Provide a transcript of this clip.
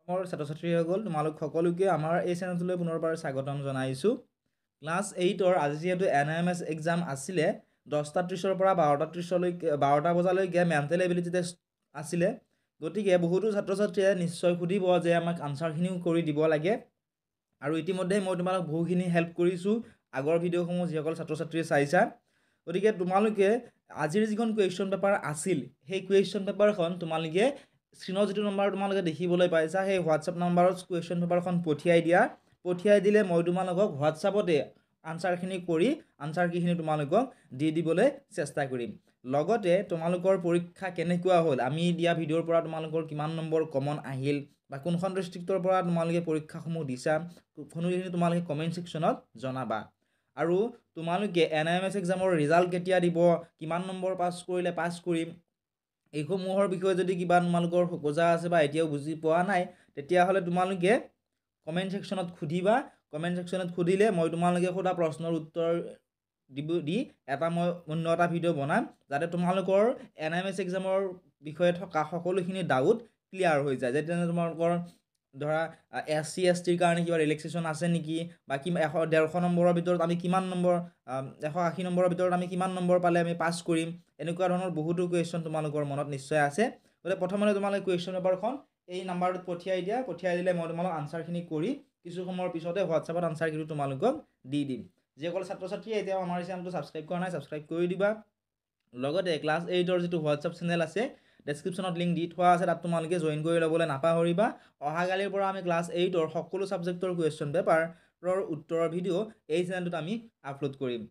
মোৰ ছাত্ৰ ছাত্ৰীসকল তোমালোক সকলোকে আমাৰ এই চেনেলটোলৈ পুনৰবাৰ স্বাগতম জনাইছোঁ। ক্লাছ 8ৰ আজি যিহেতু NIMS এক্সাম আছিলে 10:30 পৰা 12:30 12টা বজালৈকে মেণ্টেল এবিলিটি টেষ্ট আছিলে। গতিকে বহুতো ছাত্ৰ ছাত্ৰীয়ে নিশ্চয় সুধিব যে আমাক আনচাৰখিনিও কৰি দিব লাগে। আৰু ইতিমধ্যে মই তোমালোক বহুখিনি হেল্প কৰিছোঁ আগৰ ভিডিঅ'সমূহ যিসকল ছাত্ৰ ছাত্ৰীয়ে চাইছা। গতিকে তোমালোকে আজিৰ যিখন কুৱেশ্যন পেপাৰ আছিল সেই কুৱেশ্যন পেপাৰখন তোমালোকে স্ক্ৰীনত যিটো নম্বৰ তোমালোকে দেখিবলৈ পাইছা সেই হোৱাটছআপ নম্বৰত কুৱেশ্যন পেপাৰখন পঠিয়াই দিলে মই তোমালোকক হোৱাটছআপতে আনচাৰখিনি কৰি আনচাৰ কিখিনি তোমালোকক দি দিবলৈ চেষ্টা কৰিম। লগতে তোমালোকৰ পৰীক্ষা কেনেকুৱা হ'ল, আমি দিয়া ভিডিঅ'ৰ পৰা তোমালোকৰ কিমান নম্বৰ কমন আহিল বা কোনখন ডিষ্ট্ৰিক্টৰ পৰা তোমালোকে পৰীক্ষাসমূহ দিছা কোনোখিনি তোমালোকে কমেণ্ট ছেকশ্যনত জনাবা। আৰু তোমালোকে NIMS এক্সামৰ ৰিজাল্ট কেতিয়া দিব, কিমান নম্বৰ পাছ কৰিলে পাছ কৰিম, এইসমূহৰ বিষয়ে যদি কিবা তোমালোকৰ খোজা আছে বা এতিয়াও বুজি পোৱা নাই তেতিয়াহ'লে তোমালোকে কমেণ্ট ছেকশ্যনত সুধিবা। কমেণ্ট ছেকশ্যনত সুধিলে মই তোমালোকে সোধা প্ৰশ্নৰ উত্তৰ দি মই অন্য এটা ভিডিঅ' বনাম যাতে তোমালোকৰ NIMS এক্সামৰ বিষয়ে থকা সকলোখিনি ডাউট ক্লিয়াৰ হৈ যায়। যে তেনে তোমালোকৰ ধৰা SC STৰ কাৰণে কিবা ৰিলেক্সেশ্যন আছে নেকি, বা 150 নম্বৰৰ ভিতৰত আমি কিমান নম্বৰ 180 নম্বৰৰ ভিতৰত আমি কিমান নম্বৰ পালে আমি পাছ কৰিম, এনেকুৱা ধৰণৰ বহুতো কুৱেশ্যন তোমালোকৰ মনত নিশ্চয় আছে। গতিকে প্ৰথমতে তোমালোকে কুৱেশ্যন পেপাৰখন এই নাম্বাৰটোত পঠিয়াই দিলে মই তোমালোক আনচাৰখিনি কৰি কিছু সময়ৰ পিছতে হোৱাটছআপত আনচাৰখিনি তোমালোকক দি দিম। যিসকল ছাত্ৰ ছাত্ৰীয়ে এতিয়াও আমাৰ চেনেলটো ছাবস্ক্ৰাইব কৰা নাই ছাবস্ক্ৰাইব কৰি দিবা। লগতে ক্লাছ 8ৰ যিটো হোৱাটছআপ চেনেল আছে ডেছক্ৰিপশ্যনত লিংক দি থোৱা আছে, তাত তোমালোকে জইন কৰি ল'বলৈ নাপাহৰিবা। অহাকালিৰ পৰা আমি ক্লাছ 8ৰ সকলো ছাবজেক্টৰ কুৱেশ্যন পেপাৰৰ উত্তৰৰ ভিডিঅ' এই চেনেলটোত আমি আপলোড কৰিম।